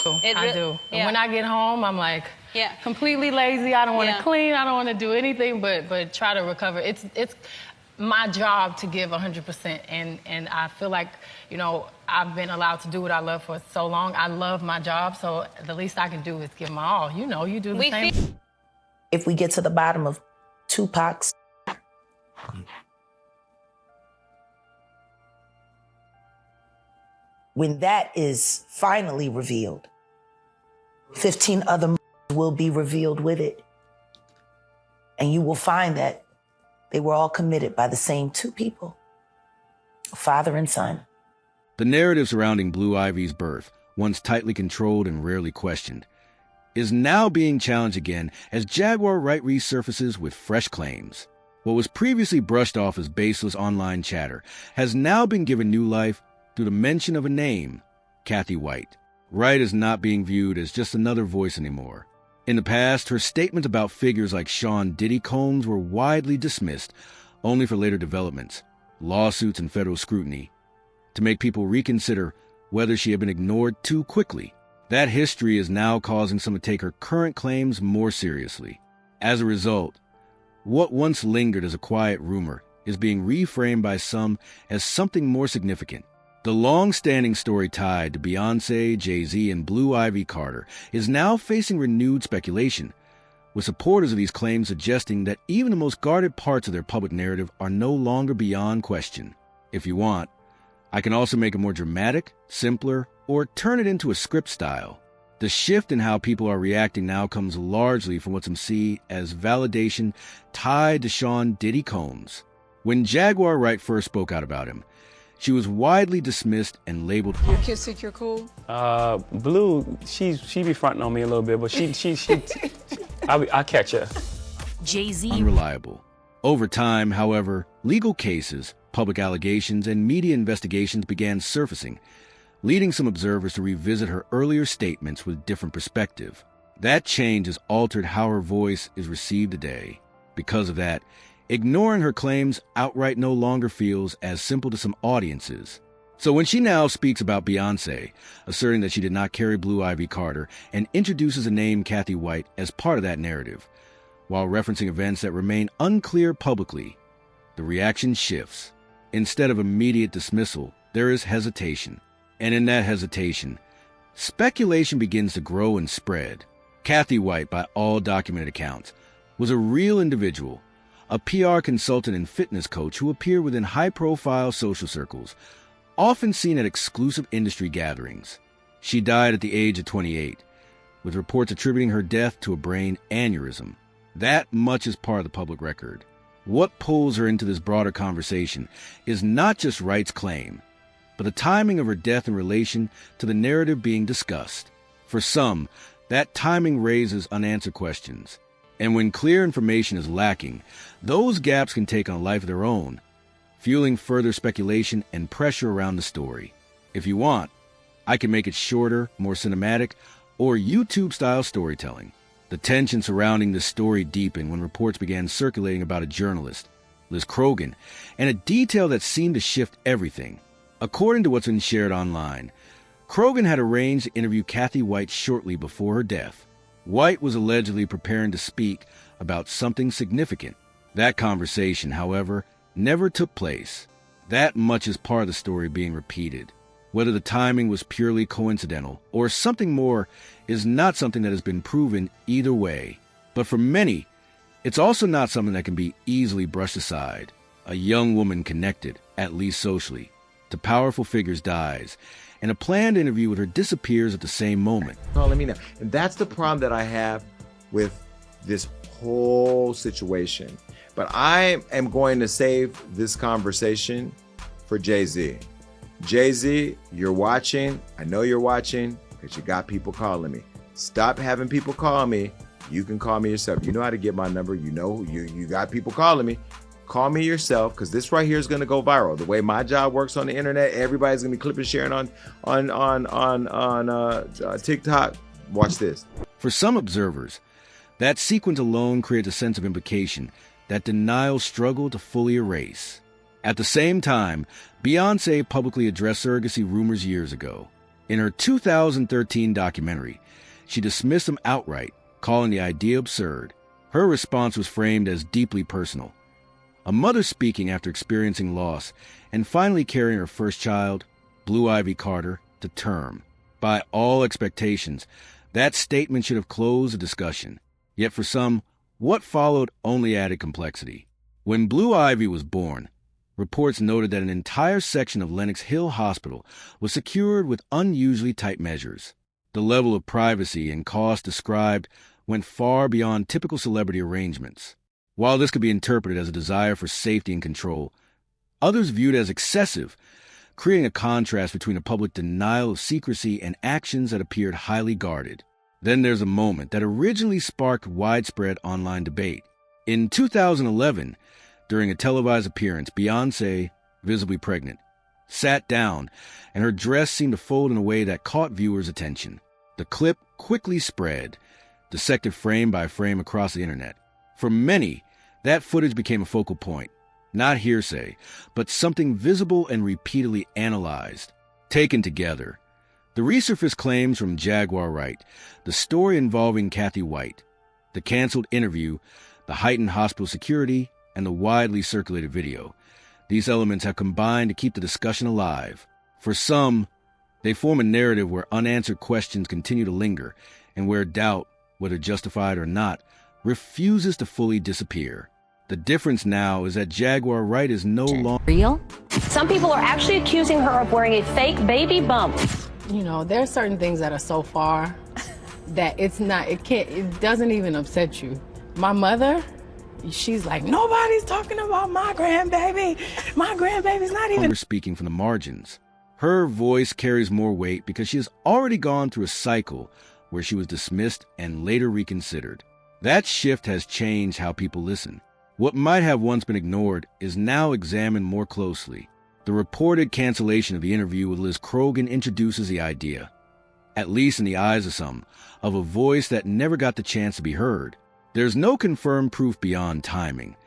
I do. Yeah. And when I get home, I'm like completely lazy. I don't want to clean. I don't want to do anything but try to recover. It's my job to give 100%. And I feel like, you know, I've been allowed to do what I love for so long. I love my job, so the least I can do is give my all. You know, you do the same. If we get to the bottom of Tupac's when that is finally revealed, 15 other will be revealed with it. And you will find that they were all committed by the same two people, father and son. The narrative surrounding Blue Ivy's birth, once tightly controlled and rarely questioned, is now being challenged again as Jaguar Wright resurfaces with fresh claims. What was previously brushed off as baseless online chatter has now been given new life through the mention of a name, Kathy White. Wright is not being viewed as just another voice anymore. In the past, her statements about figures like Sean Diddy Combs were widely dismissed, only for later developments, lawsuits and federal scrutiny, to make people reconsider whether she had been ignored too quickly. That history is now causing some to take her current claims more seriously. As a result, what once lingered as a quiet rumor is being reframed by some as something more significant. The long-standing story tied to Beyonce, Jay-Z, and Blue Ivy Carter is now facing renewed speculation, with supporters of these claims suggesting that even the most guarded parts of their public narrative are no longer beyond question. If you want, I can also make it more dramatic, simpler, or turn it into a script style. The shift in how people are reacting now comes largely from what some see as validation tied to Sean Diddy Combs. When Jaguar Wright first spoke out about him, she was widely dismissed and labeled. Your kids think you're cool? Blue, she be fronting on me a little bit, but I catch her. Jay-Z. Unreliable. Over time, however, legal cases, public allegations, and media investigations began surfacing, leading some observers to revisit her earlier statements with different perspective. That change has altered how her voice is received today. Because of that, ignoring her claims outright no longer feels as simple to some audiences. So when she now speaks about Beyonce, asserting that she did not carry Blue Ivy Carter, and introduces the name Kathy White as part of that narrative, while referencing events that remain unclear publicly, the reaction shifts. Instead of immediate dismissal, there is hesitation. And in that hesitation, speculation begins to grow and spread. Kathy White, by all documented accounts, was a real individual, a PR consultant and fitness coach who appeared within high-profile social circles, often seen at exclusive industry gatherings. She died at the age of 28, with reports attributing her death to a brain aneurysm. That much is part of the public record. What pulls her into this broader conversation is not just Wright's claim, but the timing of her death in relation to the narrative being discussed. For some, that timing raises unanswered questions. And when clear information is lacking, those gaps can take on a life of their own, fueling further speculation and pressure around the story. If you want, I can make it shorter, more cinematic, or YouTube-style storytelling. The tension surrounding this story deepened when reports began circulating about a journalist, Liz Krogan, and a detail that seemed to shift everything. According to what's been shared online, Krogan had arranged to interview Kathy White shortly before her death. White was allegedly preparing to speak about something significant. That conversation, however, never took place. That much is part of the story being repeated. Whether the timing was purely coincidental or something more is not something that has been proven either way. But for many, it's also not something that can be easily brushed aside. A young woman connected, at least socially, to powerful figures dies, and a planned interview with her disappears at the same moment. Oh, let me know. And that's the problem that I have with this whole situation. But I am going to save this conversation for Jay-Z. Jay-Z, you're watching. I know you're watching because you got people calling me. Stop having people call me. You can call me yourself. You know how to get my number. You know you got people calling me. Call me yourself, because this right here is going to go viral. The way my job works on the internet, everybody's going to be clipping, sharing on TikTok. Watch this. For some observers, that sequence alone creates a sense of implication that denial struggled to fully erase. At the same time, Beyonce publicly addressed surrogacy rumors years ago. In her 2013 documentary, she dismissed them outright, calling the idea absurd. Her response was framed as deeply personal. A mother speaking after experiencing loss and finally carrying her first child, Blue Ivy Carter, to term. By all expectations, that statement should have closed the discussion. Yet for some, what followed only added complexity. When Blue Ivy was born, reports noted that an entire section of Lenox Hill Hospital was secured with unusually tight measures. The level of privacy and cost described went far beyond typical celebrity arrangements. While this could be interpreted as a desire for safety and control, others viewed it as excessive, creating a contrast between a public denial of secrecy and actions that appeared highly guarded. Then there's a moment that originally sparked widespread online debate. In 2011, during a televised appearance, Beyonce, visibly pregnant, sat down, and her dress seemed to fold in a way that caught viewers' attention. The clip quickly spread, dissected frame by frame across the internet. For many, that footage became a focal point, not hearsay, but something visible and repeatedly analyzed. Taken together, the resurfaced claims from Jaguar Wright, the story involving Kathy White, the canceled interview, the heightened hospital security, and the widely circulated video. These elements have combined to keep the discussion alive. For some, they form a narrative where unanswered questions continue to linger and where doubt, whether justified or not, refuses to fully disappear. The difference now is that Jaguar Wright is no longer real. Some people are actually accusing her of wearing a fake baby bump. You know, there are certain things that are so far that it doesn't even upset you. My mother, she's like, nobody's talking about my grandbaby. My grandbaby's not even speaking from the margins. Her voice carries more weight because she has already gone through a cycle where she was dismissed and later reconsidered. That shift has changed how people listen. What might have once been ignored is now examined more closely. The reported cancellation of the interview with Liz Krogan introduces the idea, at least in the eyes of some, of a voice that never got the chance to be heard. There's no confirmed proof beyond timing,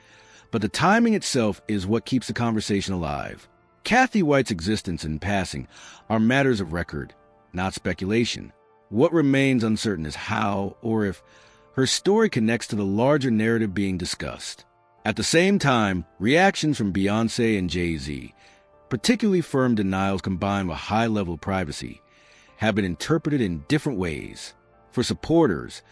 but the timing itself is what keeps the conversation alive. Kathy White's existence and passing are matters of record, not speculation. What remains uncertain is how, or if, her story connects to the larger narrative being discussed. At the same time, reactions from Beyonce and Jay-Z, particularly firm denials combined with high level of privacy, have been interpreted in different ways. For supporters,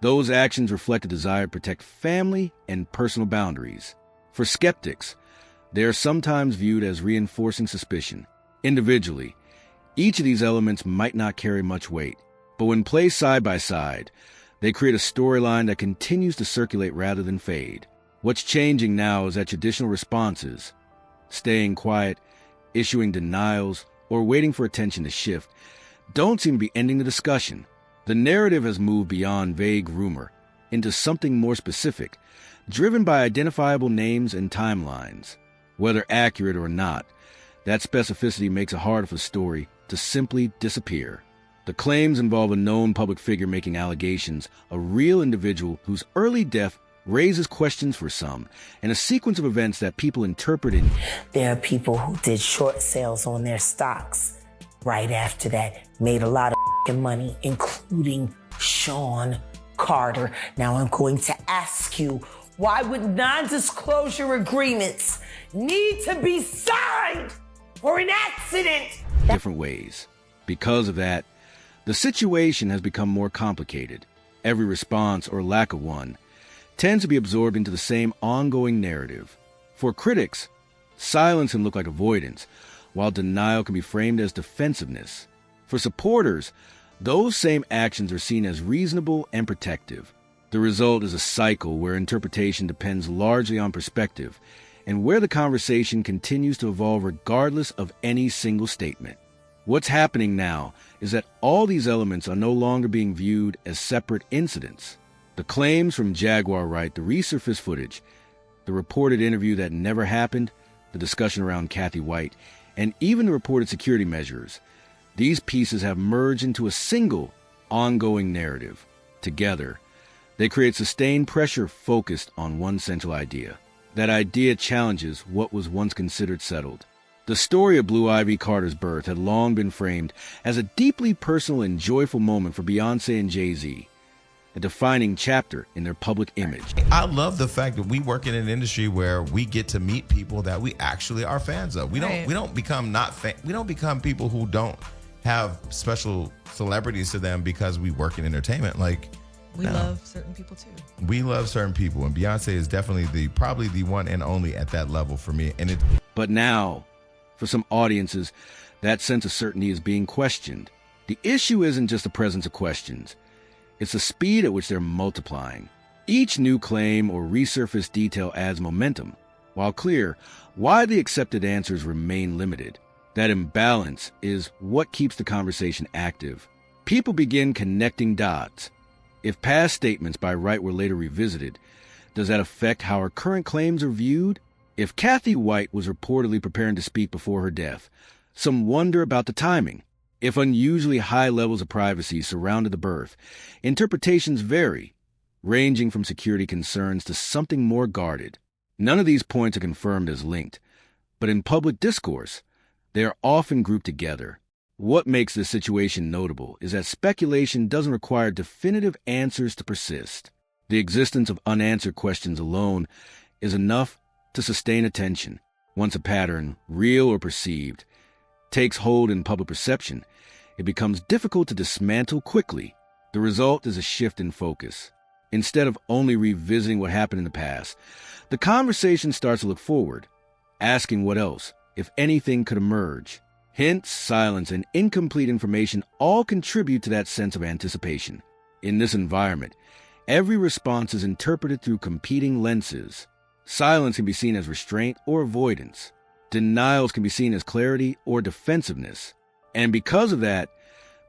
those actions reflect a desire to protect family and personal boundaries. For skeptics, they are sometimes viewed as reinforcing suspicion. Individually, each of these elements might not carry much weight, but when placed side by side, they create a storyline that continues to circulate rather than fade. What's changing now is that traditional responses, staying quiet, issuing denials, or waiting for attention to shift, don't seem to be ending the discussion. The narrative has moved beyond vague rumor into something more specific, driven by identifiable names and timelines. Whether accurate or not, that specificity makes it harder for the story to simply disappear. The claims involve a known public figure making allegations, a real individual whose early death raises questions for some, and a sequence of events that people interpret in. There are people who did short sales on their stocks right after that, made a lot of money, including Sean Carter. Now I'm going to ask you, why would non-disclosure agreements need to be signed for an accident? Different ways. Because of that, the situation has become more complicated. Every response, or lack of one, tends to be absorbed into the same ongoing narrative. For critics, silence can look like avoidance, while denial can be framed as defensiveness. For supporters, those same actions are seen as reasonable and protective. The result is a cycle where interpretation depends largely on perspective, and where the conversation continues to evolve regardless of any single statement. What's happening now is that all these elements are no longer being viewed as separate incidents. The claims from Jaguar Wright, the resurfaced footage, the reported interview that never happened, the discussion around Kathy White, and even the reported security measures, these pieces have merged into a single, ongoing narrative. Together, they create sustained pressure focused on one central idea. That idea challenges what was once considered settled. The story of Blue Ivy Carter's birth had long been framed as a deeply personal and joyful moment for Beyonce and Jay-Z, a defining chapter in their public image. I love the fact that we work in an industry where we get to meet people that we actually are fans of. We don't become people who don't have special celebrities to them because we work in entertainment. Like, we love certain people too. We love certain people, and Beyonce is definitely probably the one and only at that level for me. But now, for some audiences, that sense of certainty is being questioned. The issue isn't just the presence of questions. It's the speed at which they're multiplying. Each new claim or resurfaced detail adds momentum. While clear, widely accepted answers remain limited. That imbalance is what keeps the conversation active. People begin connecting dots. If past statements by Wright were later revisited, does that affect how her current claims are viewed? If Kathy White was reportedly preparing to speak before her death, some wonder about the timing. If unusually high levels of privacy surrounded the birth, interpretations vary, ranging from security concerns to something more guarded. None of these points are confirmed as linked, but in public discourse, they are often grouped together. What makes this situation notable is that speculation doesn't require definitive answers to persist. The existence of unanswered questions alone is enough to sustain attention. Once a pattern, real or perceived, takes hold in public perception, it becomes difficult to dismantle quickly. The result is a shift in focus. Instead of only revisiting what happened in the past, the conversation starts to look forward, asking what else, if anything, could emerge. Hints, silence, and incomplete information all contribute to that sense of anticipation. In this environment, every response is interpreted through competing lenses. Silence can be seen as restraint or avoidance. Denials can be seen as clarity or defensiveness. And because of that,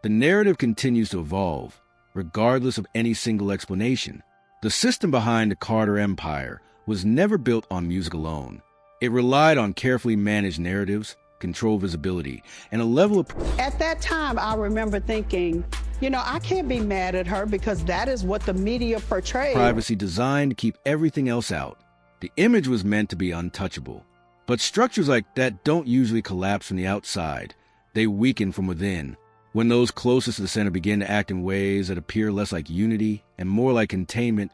the narrative continues to evolve, regardless of any single explanation. The system behind the Carter Empire was never built on music alone. It relied on carefully managed narratives, controlled visibility, and a level of... At that time, I remember thinking, I can't be mad at her because that is what the media portrayed. Privacy designed to keep everything else out. The image was meant to be untouchable. But structures like that don't usually collapse from the outside. They weaken from within. When those closest to the center begin to act in ways that appear less like unity and more like containment,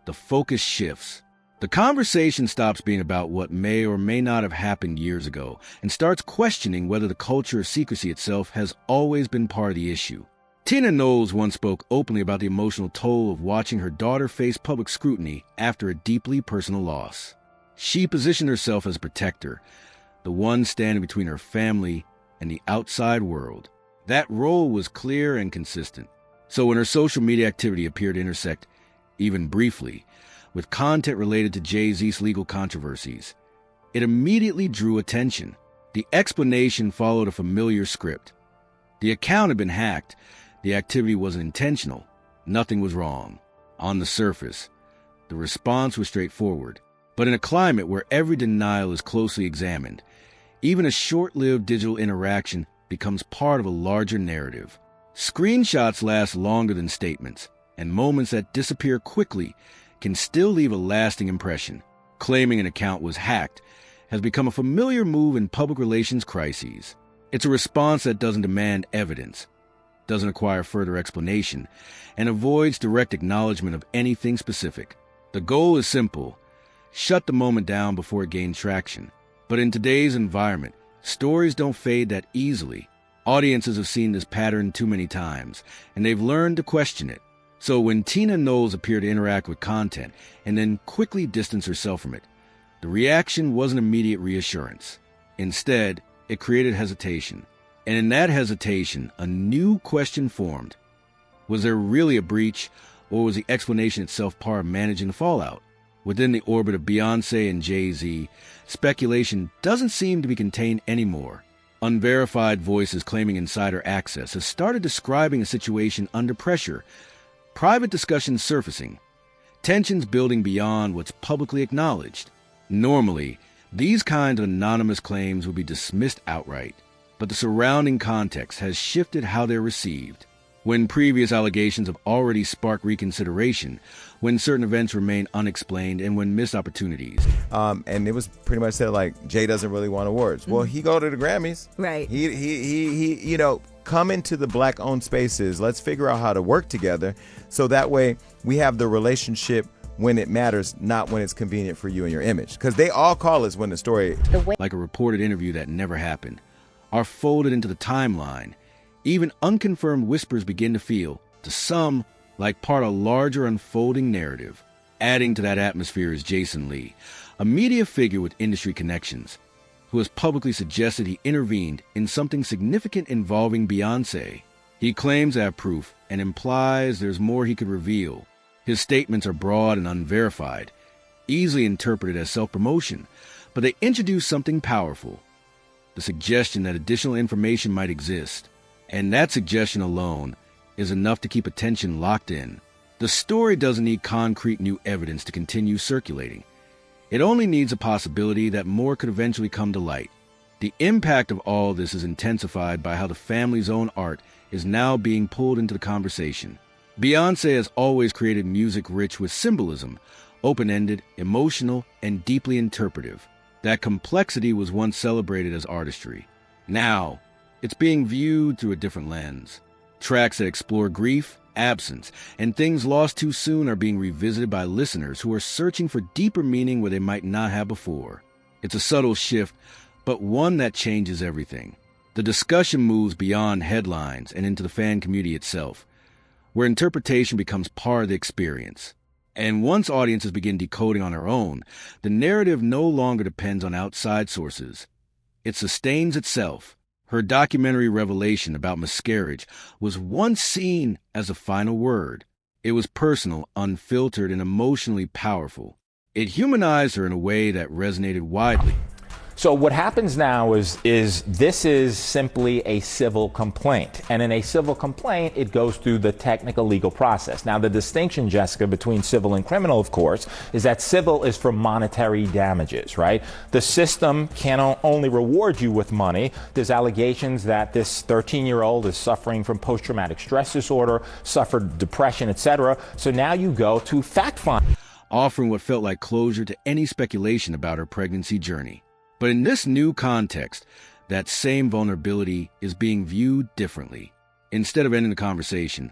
the focus shifts. The conversation stops being about what may or may not have happened years ago and starts questioning whether the culture of secrecy itself has always been part of the issue. Tina Knowles once spoke openly about the emotional toll of watching her daughter face public scrutiny after a deeply personal loss. She positioned herself as a protector, the one standing between her family and the outside world. That role was clear and consistent. So when her social media activity appeared to intersect, even briefly, with content related to Jay-Z's legal controversies, it immediately drew attention. The explanation followed a familiar script. The account had been hacked. The activity wasn't intentional. Nothing was wrong. On the surface, the response was straightforward. But in a climate where every denial is closely examined, even a short-lived digital interaction becomes part of a larger narrative. Screenshots last longer than statements, and moments that disappear quickly can still leave a lasting impression. Claiming an account was hacked has become a familiar move in public relations crises. It's a response that doesn't demand evidence, doesn't require further explanation, and avoids direct acknowledgement of anything specific. The goal is simple: shut the moment down before it gains traction. But in today's environment, stories don't fade that easily. Audiences have seen this pattern too many times, and they've learned to question it. So when Tina Knowles appeared to interact with content and then quickly distance herself from it, the reaction wasn't immediate reassurance. Instead, it created hesitation. And in that hesitation, a new question formed. Was there really a breach, or was the explanation itself part of managing the fallout? Within the orbit of Beyonce and Jay-Z, speculation doesn't seem to be contained anymore. Unverified voices claiming insider access have started describing a situation under pressure, private discussions surfacing, tensions building beyond what's publicly acknowledged. Normally, these kinds of anonymous claims would be dismissed outright, but the surrounding context has shifted how they're received. when previous allegations have already sparked reconsideration, when certain events remain unexplained, and when missed opportunities. And it was pretty much said like, Jay doesn't really want awards. Well, he go to the Grammys. Right. He you know, come into the Black-owned spaces. Let's figure out how to work together so that way we have the relationship when it matters, not when it's convenient for you and your image. Because they all call us when the story... Like a reported interview that never happened, are folded into the timeline. Even unconfirmed whispers begin to feel, to some, like part of a larger unfolding narrative. Adding to that atmosphere is Jason Lee, a media figure with industry connections, who has publicly suggested he intervened in something significant involving Beyonce. He claims to have proof and implies there's more he could reveal. His statements are broad and unverified, easily interpreted as self-promotion, but they introduce something powerful, the suggestion that additional information might exist. And that suggestion alone is enough to keep attention locked in. The story doesn't need concrete new evidence to continue circulating. It only needs a possibility that more could eventually come to light. The impact of all this is intensified by how the family's own art is now being pulled into the conversation. Beyonce has always created music rich with symbolism, open-ended, emotional, and deeply interpretive. That complexity was once celebrated as artistry. Now, it's being viewed through a different lens. Tracks that explore grief, absence, and things lost too soon are being revisited by listeners who are searching for deeper meaning where they might not have before. It's a subtle shift, but one that changes everything. The discussion moves beyond headlines and into the fan community itself, where interpretation becomes part of the experience. And once audiences begin decoding on their own, the narrative no longer depends on outside sources. It sustains itself. Her documentary revelation about miscarriage was once seen as a final word. It was personal, unfiltered, and emotionally powerful. It humanized her in a way that resonated widely. So what happens now is this is simply a civil complaint. And in a civil complaint, it goes through the technical legal process. Now, the distinction, Jessica, between civil and criminal, of course, is that civil is for monetary damages, right? The system can only reward you with money. There's allegations that this 13-year-old is suffering from post-traumatic stress disorder, suffered depression, etc. So now you go to fact-finding, offering what felt like closure to any speculation about her pregnancy journey. But in this new context, that same vulnerability is being viewed differently. Instead of ending the conversation,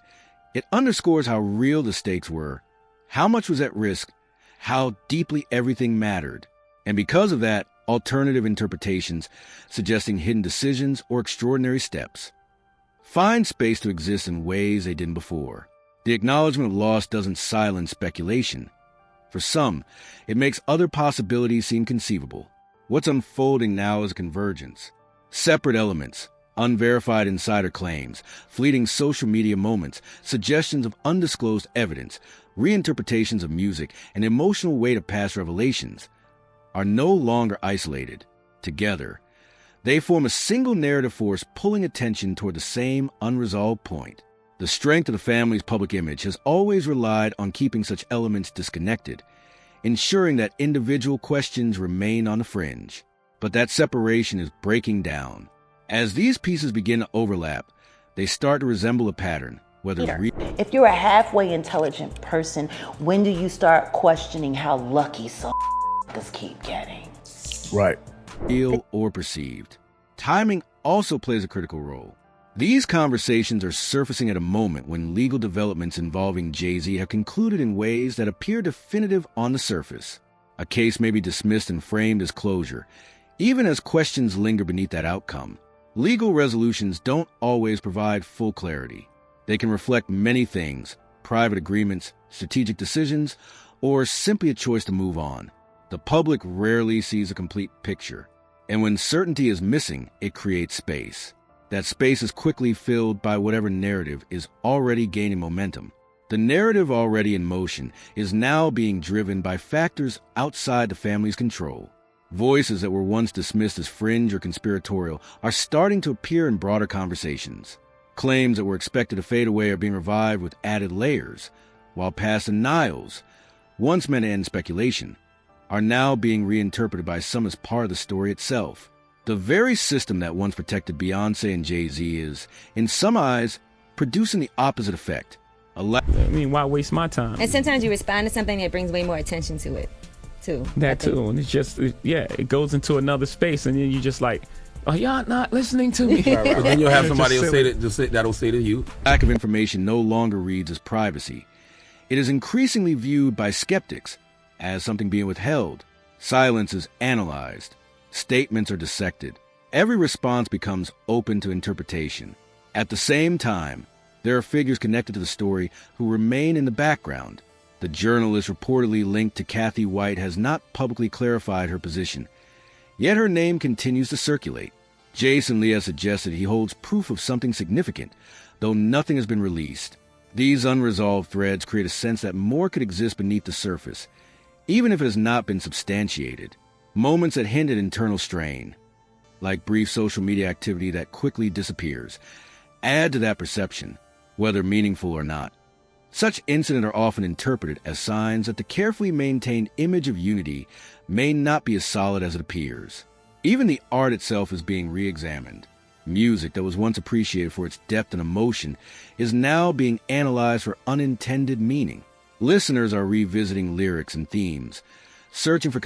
it underscores how real the stakes were, how much was at risk, how deeply everything mattered. And because of that, alternative interpretations suggesting hidden decisions or extraordinary steps find space to exist in ways they didn't before. The acknowledgement of loss doesn't silence speculation. For some, it makes other possibilities seem conceivable. What's unfolding now is a convergence. Separate elements, unverified insider claims, fleeting social media moments, suggestions of undisclosed evidence, reinterpretations of music, and emotional weight of past revelations are no longer isolated. Together, they form a single narrative force pulling attention toward the same unresolved point. The strength of the family's public image has always relied on keeping such elements disconnected, ensuring that individual questions remain on the fringe. But that separation is breaking down. As these pieces begin to overlap, they start to resemble a pattern, whether if you're a halfway intelligent person, when do you start questioning how lucky some keep getting? Right. Real or perceived. Timing also plays a critical role. These conversations are surfacing at a moment when legal developments involving Jay-Z have concluded in ways that appear definitive on the surface. A case may be dismissed and framed as closure, even as questions linger beneath that outcome. Legal resolutions don't always provide full clarity. They can reflect many things: private agreements, strategic decisions, or simply a choice to move on. The public rarely sees a complete picture, and when certainty is missing, it creates space. That space is quickly filled by whatever narrative is already gaining momentum. The narrative already in motion is now being driven by factors outside the family's control. Voices that were once dismissed as fringe or conspiratorial are starting to appear in broader conversations. Claims that were expected to fade away are being revived with added layers, while past denials, once meant to end speculation, are now being reinterpreted by some as part of the story itself. The very system that once protected Beyonce and Jay-Z is, in some eyes, producing the opposite effect. I mean, why waste my time? And sometimes you respond to something that brings way more attention to it, too. That too, and it's just, it goes into another space, and then you just like, oh, y'all not listening to me. But then you'll have somebody that'll say to you, lack of information no longer reads as privacy. It is increasingly viewed by skeptics as something being withheld. Silence is analyzed. Statements are dissected. Every response becomes open to interpretation. At the same time, there are figures connected to the story who remain in the background. The journalist reportedly linked to Kathy White has not publicly clarified her position, yet her name continues to circulate. Jason Lee has suggested he holds proof of something significant, though nothing has been released. These unresolved threads create a sense that more could exist beneath the surface, even if it has not been substantiated. Moments that hint at internal strain, like brief social media activity that quickly disappears, add to that perception, whether meaningful or not. Such incidents are often interpreted as signs that the carefully maintained image of unity may not be as solid as it appears. Even the art itself is being re-examined. Music that was once appreciated for its depth and emotion is now being analyzed for unintended meaning. Listeners are revisiting lyrics and themes, searching for